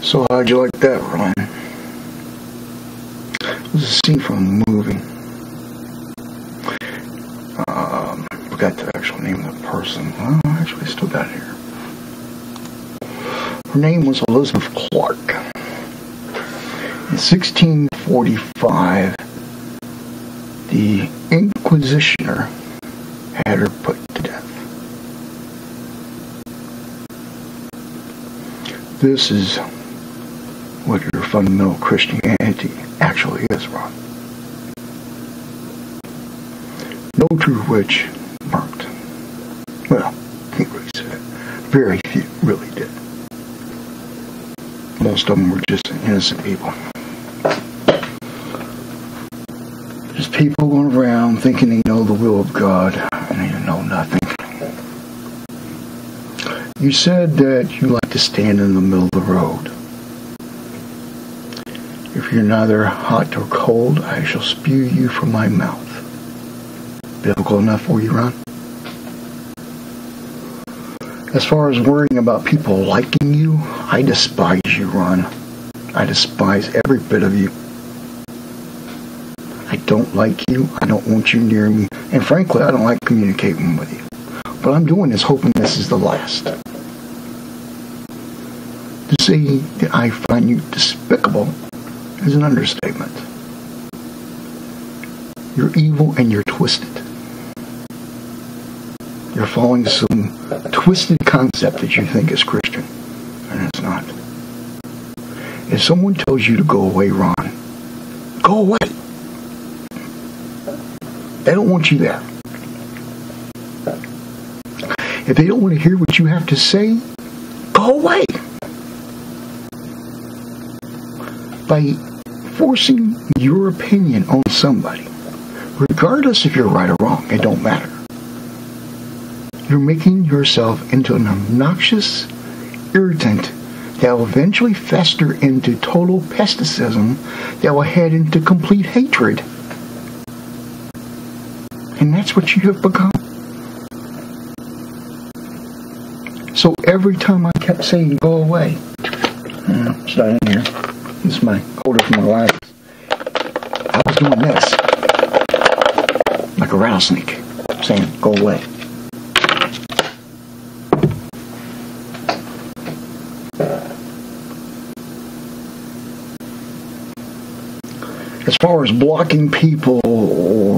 So how'd you like that, Ron? It was a scene from a movie. Forgot the actual name of the person. Well, actually, I still got it here. Her name was Elizabeth Clark. In 1645, the Inquisitioner had her put to death. This is what your fundamental Christianity actually is, Ron. No true witch burnt. Well, can't really say that. Very few really did. Most of them were just innocent people. Just people going around thinking they know the will of God and they know nothing. You said that you like to stand in the middle of the road. If you're neither hot or cold, I shall spew you from my mouth. Biblical enough for you, Ron? As far as worrying about people liking you, I despise you, Ron. I despise every bit of you. I don't like you. I don't want you near me. And frankly, I don't like communicating with you. But I'm doing this hoping this is the last. To say that I find you despicable is an understatement. You're evil and you're twisted. You're following some twisted concept that you think is Christian, and it's not. If someone tells you to go away, Ron, go away. They don't want you there. If they don't want to hear what you have to say, go away. By forcing your opinion on somebody, regardless if you're right or wrong, it don't matter. You're making yourself into an obnoxious irritant that will eventually fester into total pesticism that will head into complete hatred. And that's what you have become. So every time I kept saying, go away, it's not in here. This is my holder for my glasses. I was doing this. Like a rattlesnake. Saying, go away. As far as blocking people or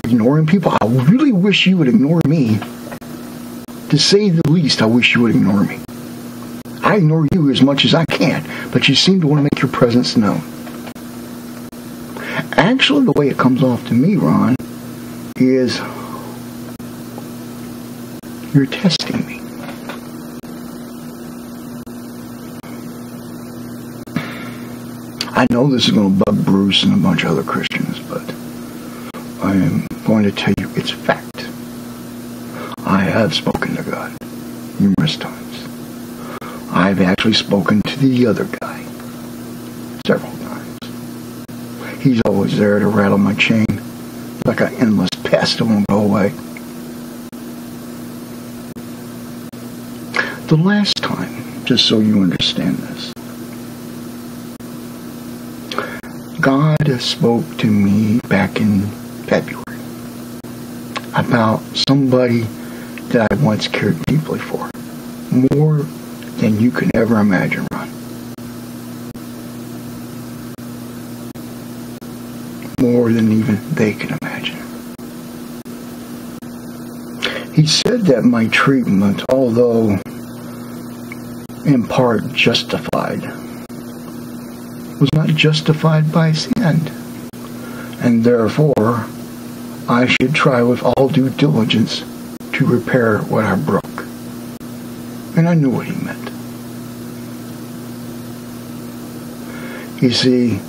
ignoring people, I really wish you would ignore me. To say the least, I wish you would ignore me. I ignore you as much as I can, but you seem to want to make your presence known. Actually, the way it comes off to me, Ron, is you're testing me. I know this is going to bug Bruce and a bunch of other Christians, but I am going to tell you it's fact. I have spoken to God numerous times. I've actually spoken to the other guy several times. He's always there to rattle my chain like an endless pest that won't go away. The last time, just so you understand this, God spoke to me back in February about somebody that I once cared deeply for. More than you can ever imagine, Ron. More than even they can imagine. He said that my treatment, although in part justified, was not justified by sin, and therefore I should try with all due diligence to repair what I broke. And I knew what he meant. You see,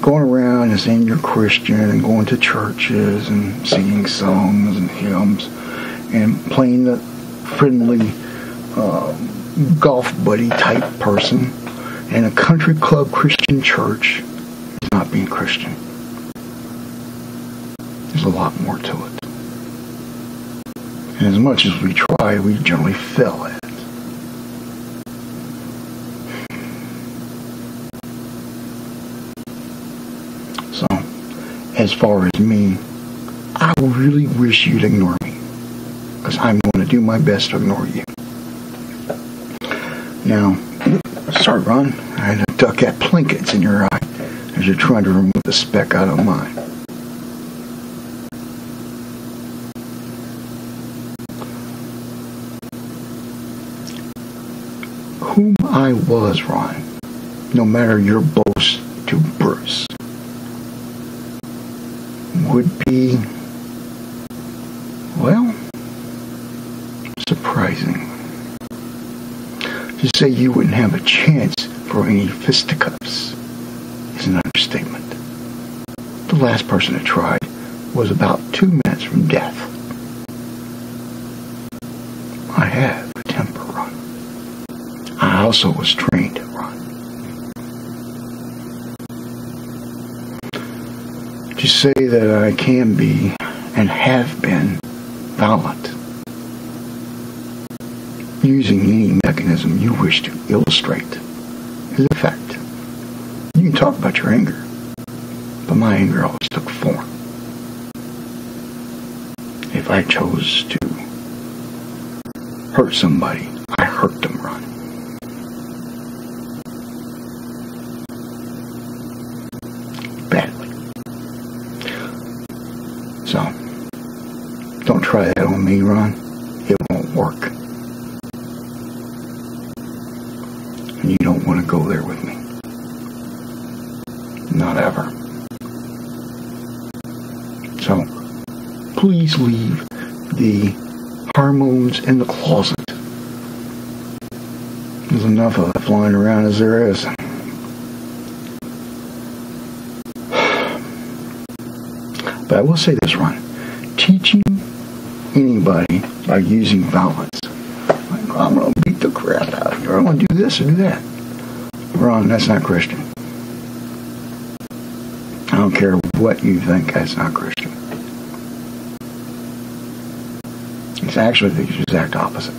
going around and saying you're Christian and going to churches and singing songs and hymns and playing the friendly golf buddy type person in a country club Christian church is not being Christian. There's a lot more to it. And as much as we try, we generally fail at it. as far as me, I really wish you'd ignore me, because I'm going to do my best to ignore you. Now, sorry, Ron, I had to duck at plinkets in your eye as you're trying to remove the speck out of mine. Whom I was, Ron, no matter your boast to Bruce, would be, well, surprising. To say you wouldn't have a chance for any fisticuffs is an understatement. The last person that tried was about 2 minutes from death. I have a temper, Ron. I also was trained to run. To say that I can be and have been violent, using any mechanism you wish to illustrate, is a fact. You can talk about your anger, but my anger always took form. If I chose to hurt somebody, I hurt them, Ron. Badly. So, don't try that on me, Ron. It won't work. And you don't want to go there with me. Not ever. So, please leave the hormones in the closet. There's enough of that flying around as there is. But I will say this, Ron. Teaching anybody by using violence, like, I'm going to beat the crap out of you, or I'm going to do this or do that. Ron, that's not Christian. I don't care what you think, that's not Christian. It's actually the exact opposite.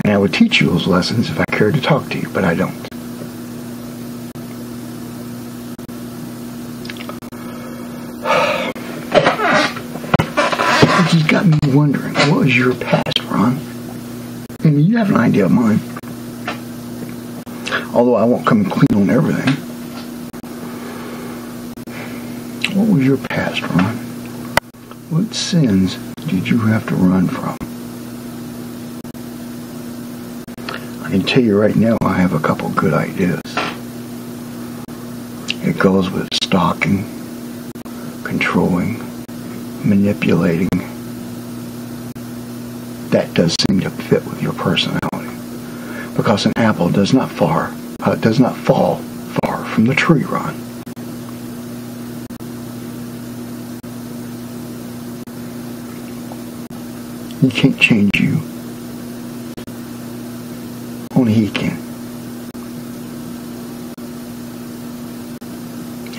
And I would teach you those lessons if I cared to talk to you, but I don't. It just got me wondering, what was your past, Ron? I mean, you have an idea of mine. Although I won't come clean on everything. What was your past, Ron? What sins did you have to run from? I can tell you right now, I have a couple good ideas. It goes with stalking, controlling, manipulating. That does seem to fit with your personality, because an apple does not fall far from the tree, Ron. He can't change you. Only he can.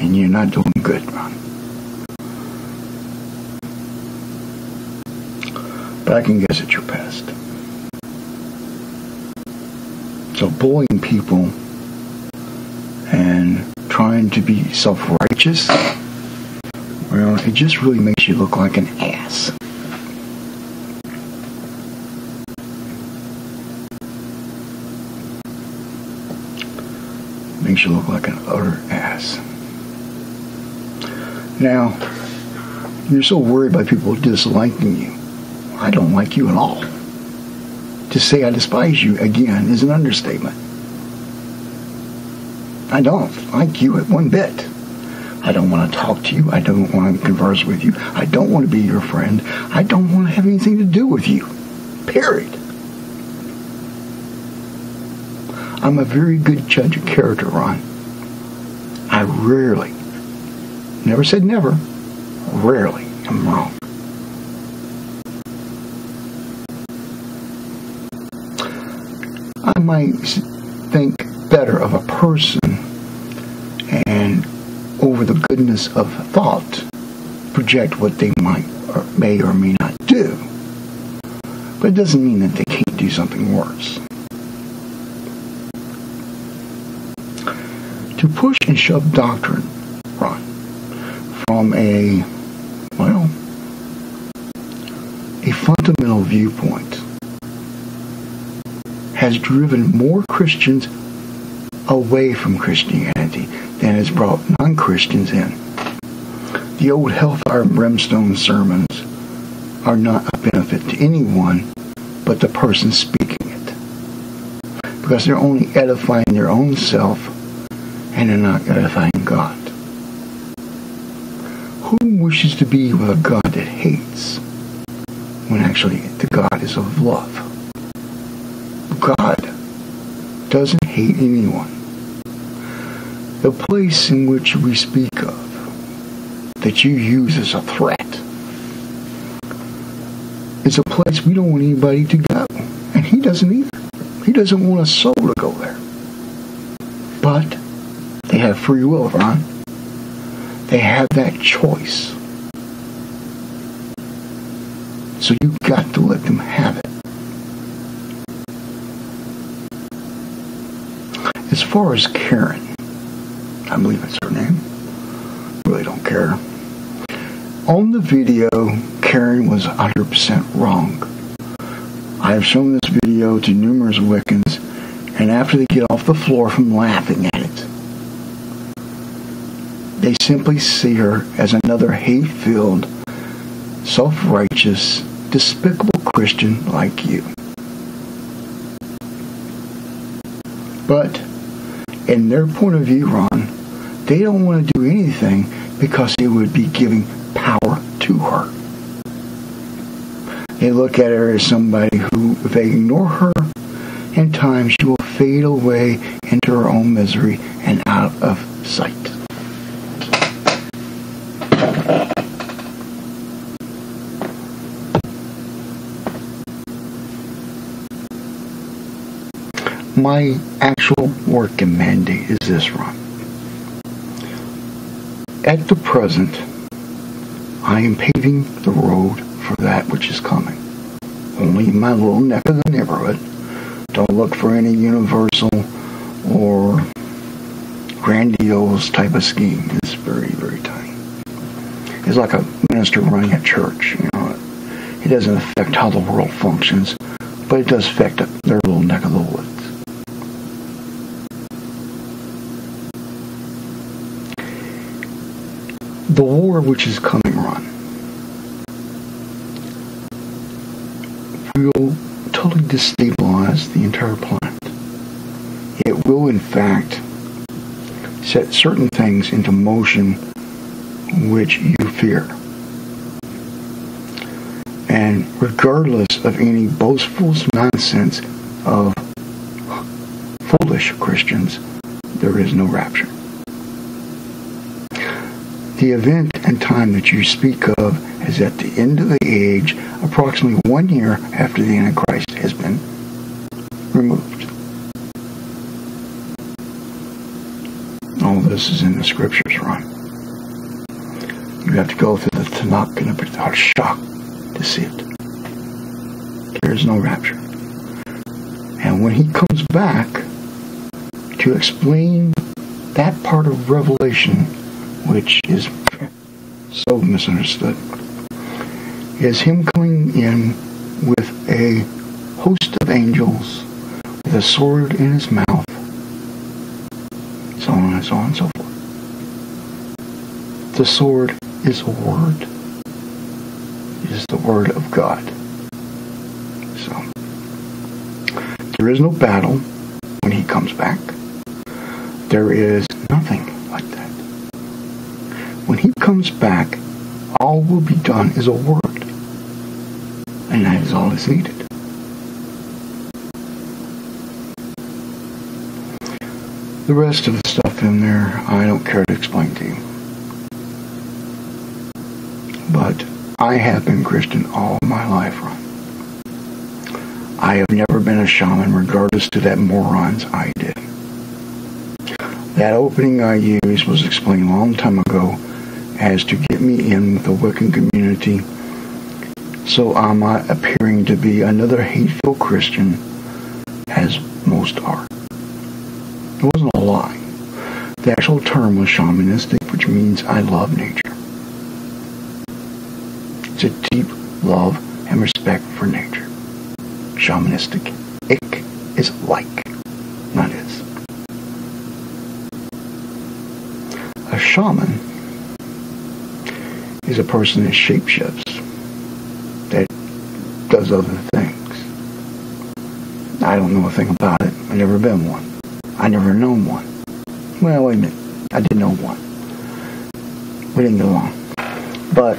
And you're not doing good, Ron. But I can guess at your past. So bullying people and trying to be self-righteous, well, it just really makes you look like an ass. Makes you look like an utter ass. Now, you're so worried by people disliking you. I don't like you at all. To say I despise you, again, is an understatement. I don't like you at one bit. I don't want to talk to you. I don't want to converse with you. I don't want to be your friend. I don't want to have anything to do with you. Period. I'm a very good judge of character, Ron. I rarely, never said never, rarely am wrong. I might think better of a person and over the goodness of thought project what they might or may not do. But it doesn't mean that they can't do something worse. To push and shove doctrine, Ron, a fundamental viewpoint has driven more Christians away from Christianity than has brought non-Christians in. The old hellfire and brimstone sermons are not a benefit to anyone but the person speaking it, because they're only edifying their own self and they're not edifying God. Who wishes to be with a God that hates when actually the God is of love? God doesn't hate anyone. The place in which we speak of, that you use as a threat, is a place we don't want anybody to go. And he doesn't either. He doesn't want a soul to go there. But they have free will, Ron. They have that choice. So you've got to let them have it. As far as Karen, I believe it's her name. Really don't care. On the video, Karen was 100% wrong. I have shown this video to numerous Wiccans, and after they get off the floor from laughing at it, they simply see her as another hate-filled, self-righteous, despicable Christian like you. But in their point of view, Ron, they don't want to do anything because it would be giving power to her. They look at her as somebody who, if they ignore her, in time she will fade away into her own misery and out of sight. My actual work and mandate is this, Ron. At the present, I am paving the road for that which is coming. Only in my little neck of the neighborhood. Don't look for any universal or grandiose type of scheme. It's very, very tiny. It's like a minister running a church. You know, it doesn't affect how the world functions, but it does affect their little neck of the woods. The war which is coming, Ron, will totally destabilize the entire planet. It will, in fact, set certain things into motion which you fear. And regardless of any boastful nonsense of foolish Christians, there is no rapture. The event and time that you speak of is at the end of the age, approximately 1 year after the Antichrist has been removed. All this is in the scriptures, Ron. You have to go through the Tanakh and without shock to see it. There is no rapture. And when he comes back to explain that part of Revelation which is so misunderstood, is him coming in with a host of angels with a sword in his mouth, so on and so on and so forth. The sword is a word. It is the word of God. So, there is no battle when he comes back. There is nothing like that. When he comes back, all will be done is a word. And that is all that's needed. The rest of the stuff in there, I don't care to explain to you. But I have been Christian all my life, Ron. I have never been a shaman, regardless to that morons I did. That opening I used was explained a long time ago as to get me in with the Wiccan community, so I'm not appearing to be another hateful Christian as most are. It wasn't a lie. The actual term was shamanistic, which means I love nature. It's a deep love and respect for nature. Shamanistic. Ik is like, not is. A shaman is a person that shapeshifts, that does other things. I don't know a thing about it. I've never been one. I never known one. Well, wait a minute. I did know one. We didn't get along. But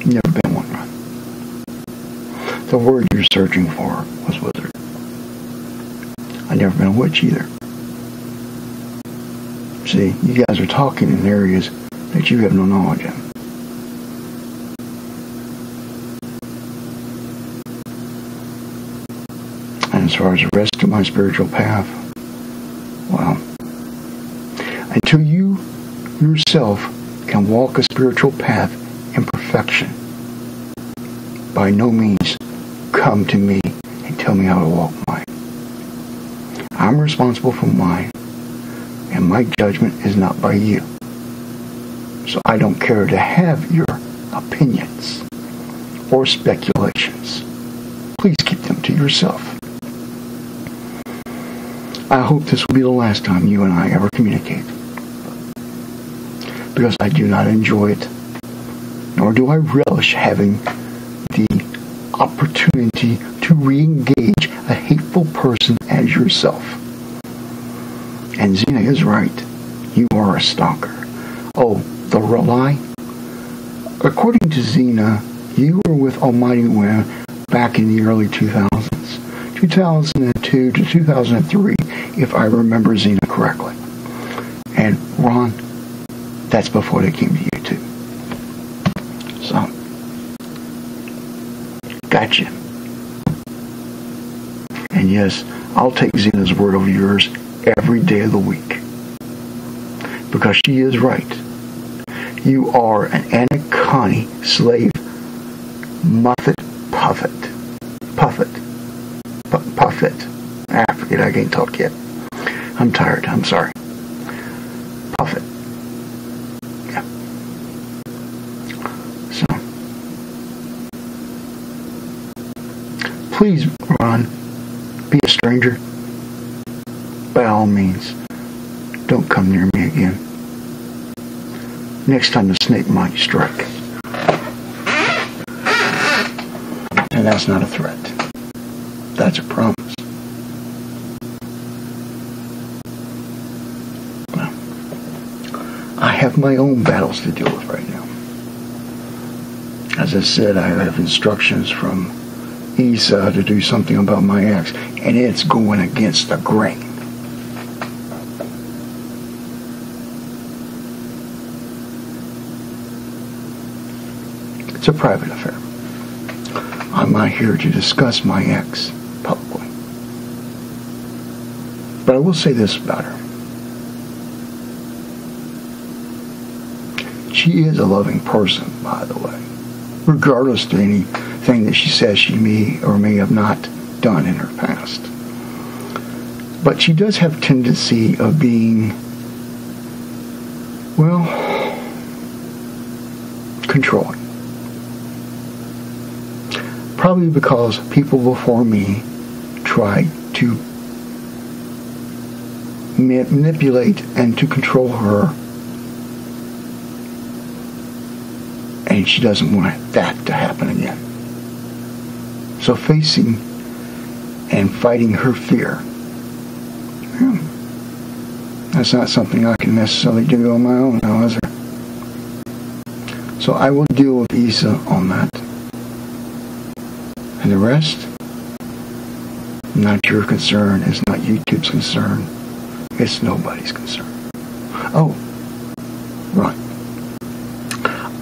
never been one, right? The word you're searching for was wizard. I've never been a witch either. See, you guys are talking in areas that you have no knowledge in. And as far as the rest of my spiritual path, well, until you yourself can walk a spiritual path in perfection, by no means come to me and tell me how to walk mine. I'm responsible for mine, and my judgment is not by you. So I don't care to have your opinions or speculations. Please keep them to yourself. I hope this will be the last time you and I ever communicate, because I do not enjoy it, nor do I relish having the opportunity to re-engage a hateful person as yourself. And Zena is right. You are a stalker. Oh, the lie? According to Zena, you were with Almighty Wind back in the early 2000s. 2002 to 2003, if I remember Zena correctly. And Ron, that's before they came to YouTube. So, gotcha. And yes, I'll take Zena's word over yours every day of the week. Because she is right. You are an Anaconda slave, Muffet Puffet. Puffet. Puffet. I forget, I can't talk yet. I'm tired, I'm sorry. Puffet. Yeah. So, please, Ron, be a stranger. By all means, don't come near me again. Next time the snake might strike. And that's not a threat. That's a promise. Well, I have my own battles to deal with right now. As I said, I have instructions from Isa to do something about my ex, and it's going against the grain. It's a private affair. I'm not here to discuss my ex publicly. But I will say this about her. She is a loving person, by the way, regardless of anything that she says she may or may have not done in her past. But she does have a tendency of being, well, controlling. Probably because people before me tried to manipulate and to control her, and she doesn't want that to happen again. So facing and fighting her fear, that's not something I can necessarily do on my own now, is there? So I will deal with Isa on that. And the rest, not your concern. It's not YouTube's concern. It's nobody's concern. Oh, right.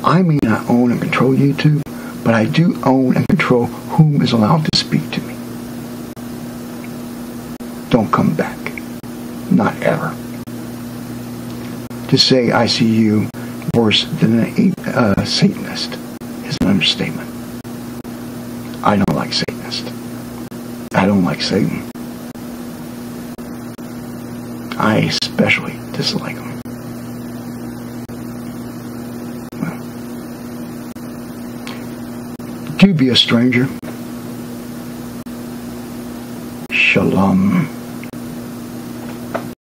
I may not own and control YouTube, but I do own and control whom is allowed to speak to me. Don't come back. Not ever. To say I see you worse than a Satanist is an understatement. I don't like Satanists. I don't like Satan. I especially dislike him. to be a stranger. Shalom.